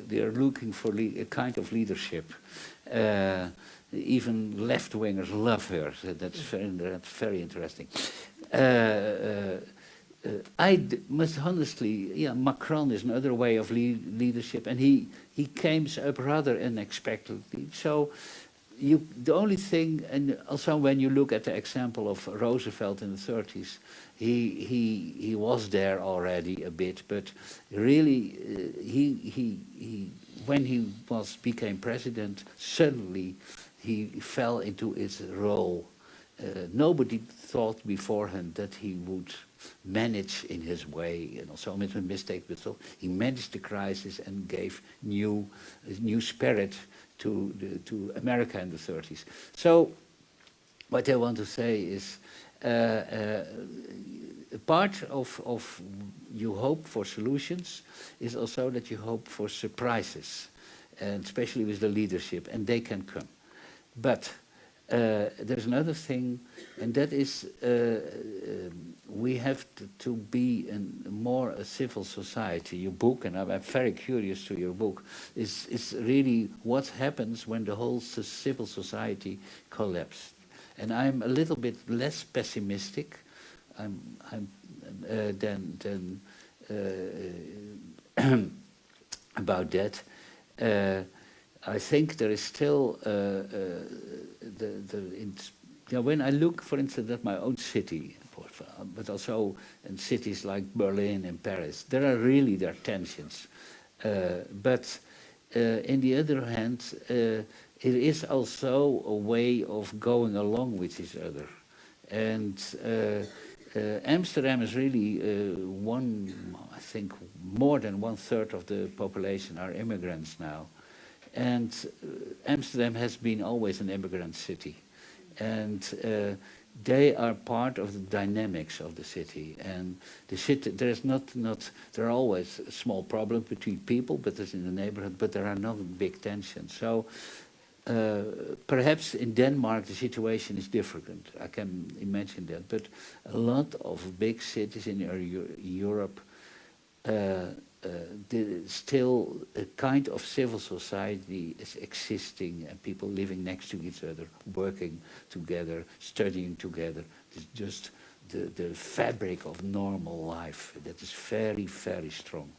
they are looking for a kind of leadership. Even left-wingers love her. So that's very interesting. Must honestly, yeah, Macron is another way of leadership, and he came up rather unexpectedly. So the only thing, and also when you look at the example of Roosevelt in the 30s, he was there already a bit, but really he when he became president, suddenly he fell into his role. Nobody thought beforehand that he would manage in his way, and also made a mistake, but so he managed the crisis and gave new spirit to America in the 30s. So what I want to say is part of you hope for solutions is also that you hope for surprises, and especially with the leadership, and they can come. But there's another thing, and that is we have to be more a civil society. Your book, and I'm very curious to your book, is really what happens when the whole civil society collapsed. And I'm a little bit less pessimistic than about that. I think there is still when I look, for instance, at my own city, but also in cities like Berlin and Paris, there are tensions. But on the other hand, it is also a way of going along with each other. And Amsterdam is really I think more than 1/3 of the population are immigrants now. And Amsterdam has been always an immigrant city. And they are part of the dynamics of the city. And the city, there are always small problems between people, but it's in the neighborhood, but there are no big tensions. So perhaps in Denmark the situation is different. I can imagine that. But a lot of big cities in Europe, still a kind of civil society is existing, and people living next to each other, working together, studying together. It's just the fabric of normal life that is very, very strong.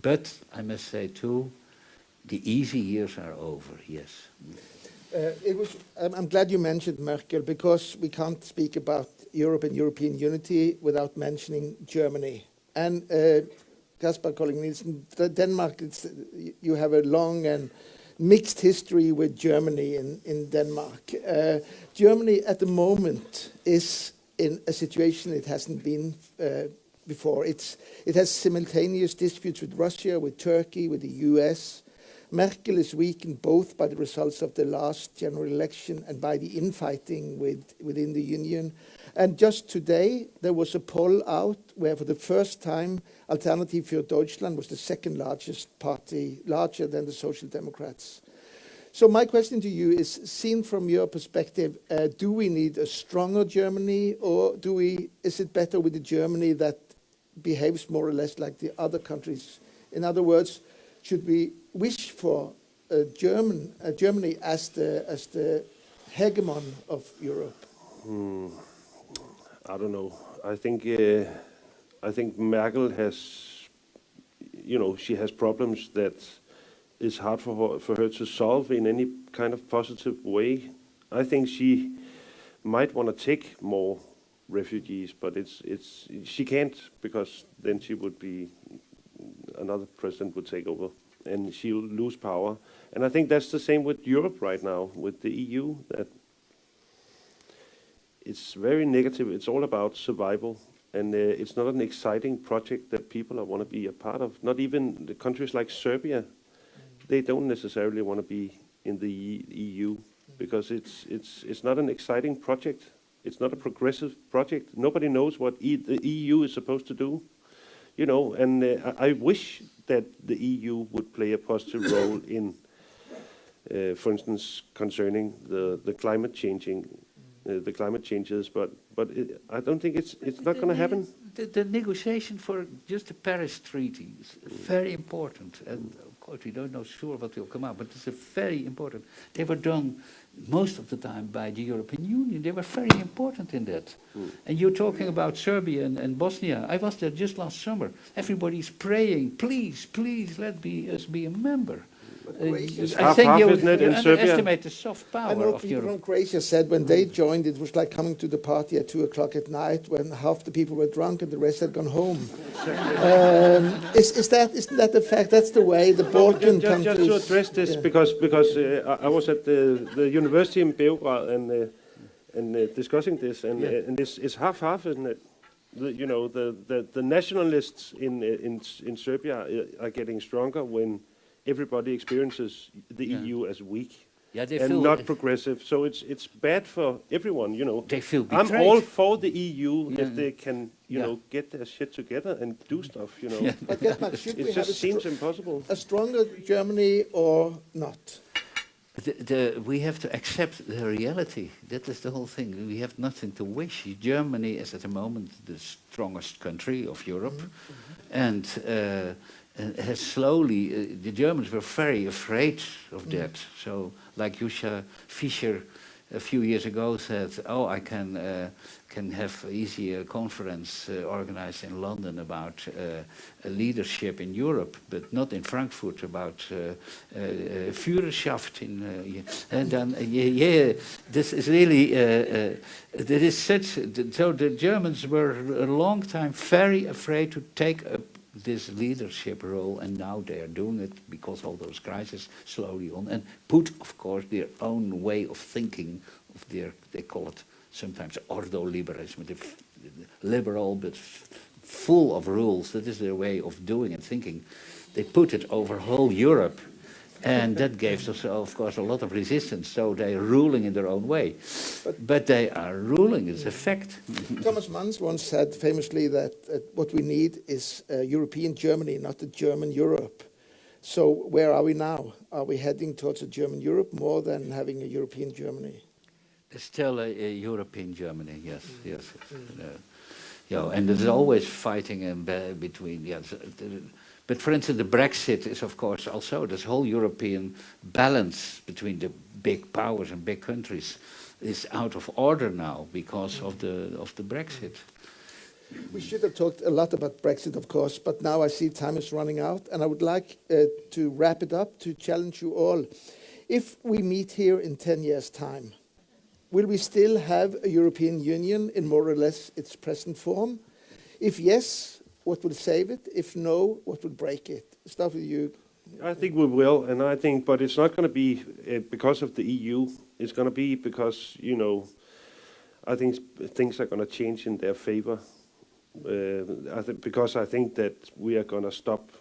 But I must say too, the easy years are over, yes. I'm glad you mentioned Merkel, because we can't speak about Europe and European unity without mentioning Germany. And Kaspar Colling Nielsen, Denmark, you have a long and mixed history with Germany in Denmark. Germany at the moment is in a situation it hasn't been before. It has simultaneous disputes with Russia, with Turkey, with the US. Merkel is weakened both by the results of the last general election and by the infighting within the union. And just today, there was a poll out where for the first time, Alternative für Deutschland was the second largest party, larger than the Social Democrats. So my question to you is, seen from your perspective, do we need a stronger Germany, or is it better with the Germany that behaves more or less like the other countries? In other words, should we wish for Germany as the hegemon of Europe? I don't know. I think Merkel has, she has problems that is hard for her to solve in any kind of positive way. I think she might want to take more refugees, but she can't, because then another president would take over and she'll lose power. And I think that's the same with Europe right now, with the EU, that it's very negative. It's all about survival, and it's not an exciting project that people want to be a part of. Not even the countries like Serbia, they don't necessarily want to be in the EU, because it's not an exciting project. It's not a progressive project. Nobody knows what the EU is supposed to do, and I wish that the EU would play a positive role in, for instance, concerning the climate changes, but I don't think it's not going to happen. The negotiation for just the Paris Treaty is very important, and of course we don't know sure what will come out, but it's very important. They were done most of the time by the European Union. They were very important in that. And you're talking about Serbia and Bosnia. I was there just last summer. Everybody's praying, please, let us be a member. I think you underestimate the soft power I know of people Europe. from Croatia said when they joined, it was like coming to the party at 2 o'clock at night when half the people were drunk and the rest had gone home. Isn't that the fact? That's the way the Balkan countries... Just to address this, because I was at the university in Belgrade and discussing this, and it's half, isn't it? The nationalists in Serbia are getting stronger when everybody experiences the EU as weak and not progressive. So it's bad for everyone, They feel betrayed. I'm all for the EU if they can, get their shit together and do stuff, But Geert Mak, should we It have just seems impossible. a stronger Germany or not? We have to accept the reality. That is the whole thing. We have nothing to wish. Germany is at the moment the strongest country of Europe, and has slowly, the Germans were very afraid of that. So, like Juscha Fischer a few years ago said, I can have easy a conference organized in London about leadership in Europe, but not in Frankfurt, about Führerschaft. And then, this is really, there is such, so the Germans were a long time very afraid to take up this leadership role, and now they are doing it because all those crises slowly on, and put, of course, their own way of thinking, of they call it sometimes ordo-liberalism, liberal but full of rules. That is their way of doing and thinking. They put it over whole Europe, and that gave us, of course, a lot of resistance. So they are ruling in their own way, but they are ruling. It's a fact. Thomas Mann once said famously that what we need is European Germany, not a German Europe. So where are we now? Are we heading towards a German Europe more than having a European Germany? There's still a European Germany, yes. And there's always fighting in between. Yes. But for instance, the Brexit is, of course, also this whole European balance between the big powers and big countries is out of order now because of the Brexit. We should have talked a lot about Brexit, of course, but now I see time is running out, and I would like to wrap it up, to challenge you all. If we meet here in 10 years' time, will we still have a European Union in more or less its present form? If yes, what will save it? If no, what will break it? Start with you. I think we will, and I think, but it's not going to be because of the EU. It's going to be because, you know, I think things are going to change in their favor. Because I think that we are going to stop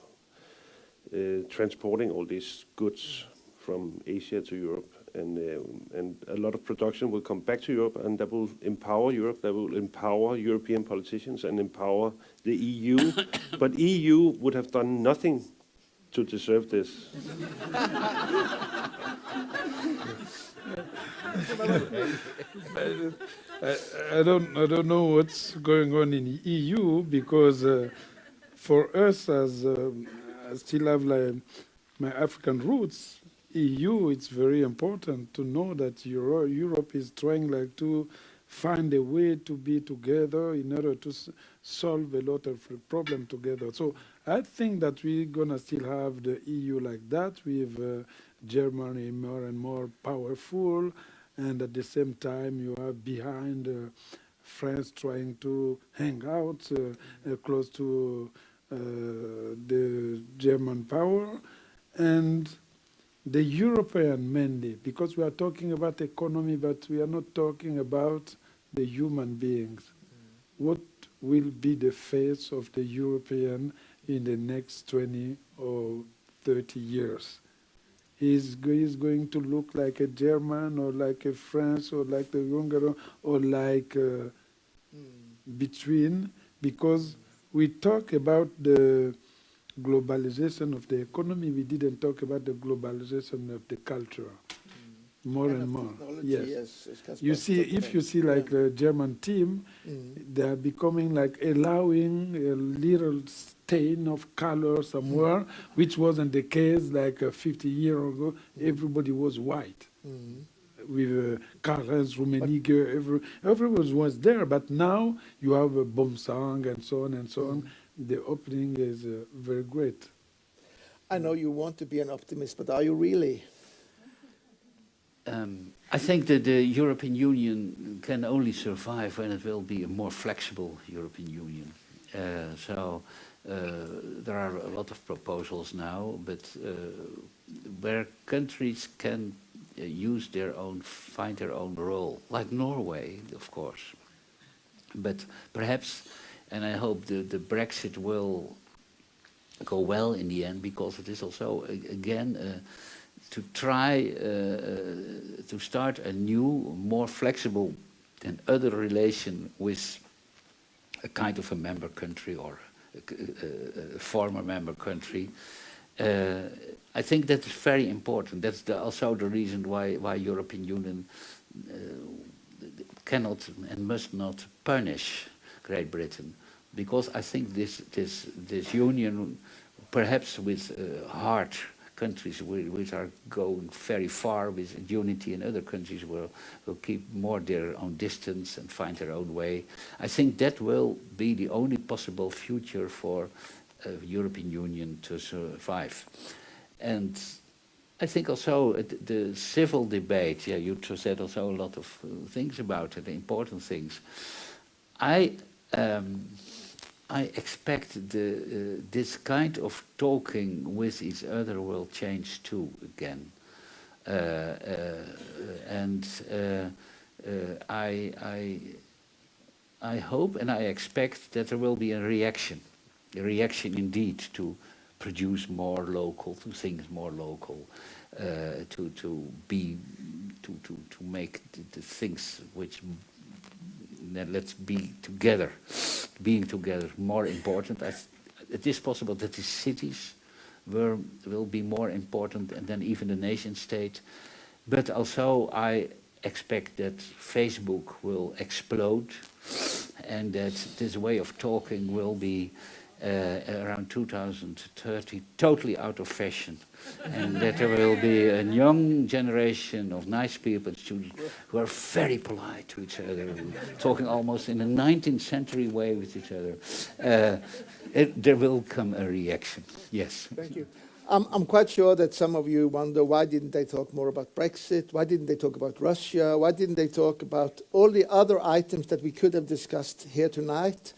transporting all these goods from Asia to Europe, and a lot of production will come back to Europe, and that will empower Europe. That will empower European politicians and empower the EU. But EU would have done nothing to deserve this. I don't know what's going on in the EU, because for us, as I still have like my African roots, EU, it's very important to know that Europe is trying like to find a way to be together in order to solve a lot of problems together. So I think that we're gonna still have the EU like that, with Germany more and more powerful, and at the same time you are behind France trying to hang out close to the German power, and the European mainly, because we are talking about economy, but we are not talking about the human beings. What will be the face of the European in the next 20 or 30 years? Is going to look like a German, or like a France, or like the Hungary, or like between? Because we talk about the globalization of the economy, we didn't talk about the globalization of the culture. More and more. Yes. You see, if you see like the German team, they are becoming like allowing a little stain of color somewhere, which wasn't the case like 50 years ago. Everybody was white. With Karels, Rummenigge, everyone was there, but now you have a Bomsang and so on and so on. The opening is very great. I know you want to be an optimist, but are you really? I think that the European Union can only survive when it will be a more flexible European Union. There are a lot of proposals now, but where countries can find their own role, like Norway, of course. But perhaps, and I hope the Brexit will go well in the end, because it is also, again, to try to start a new, more flexible and other relation with a kind of a member country, or a former member country. I think that's very important. That's also the reason why European Union cannot and must not punish Great Britain, because I think this union, perhaps with hard countries which are going very far with unity, and other countries will keep more their own distance and find their own way. I think that will be the only possible future for European Union to survive. And I think also the civil debate, you said also a lot of things about it, important things. I expect this kind of talking with each other will change too again. I hope and I expect that there will be a reaction indeed to produce more local, to think more local, to make the things which, let's be together, being together more important. It is possible that the cities will be more important than even the nation state, but also I expect that Facebook will explode, and that this way of talking will be around 2030 totally out of fashion, and that there will be a young generation of nice people, students, who are very polite to each other, talking almost in a 19th century way with each other. There will come a reaction, yes. Thank you. I'm quite sure that some of you wonder, why didn't they talk more about Brexit? Why didn't they talk about Russia? Why didn't they talk about all the other items that we could have discussed here tonight?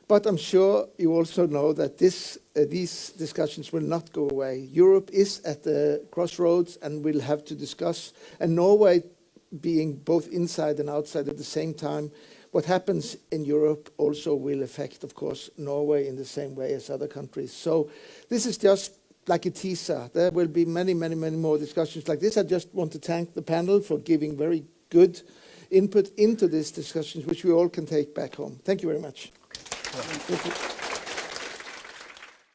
But I'm sure you also know that these discussions will not go away. Europe is at the crossroads and will have to discuss, and Norway being both inside and outside at the same time, what happens in Europe also will affect, of course, Norway in the same way as other countries. So this is just like a teaser. There will be many, many, many more discussions like this. I just want to thank the panel for giving very good input into these discussions, which we all can take back home. Thank you very much. Thank you.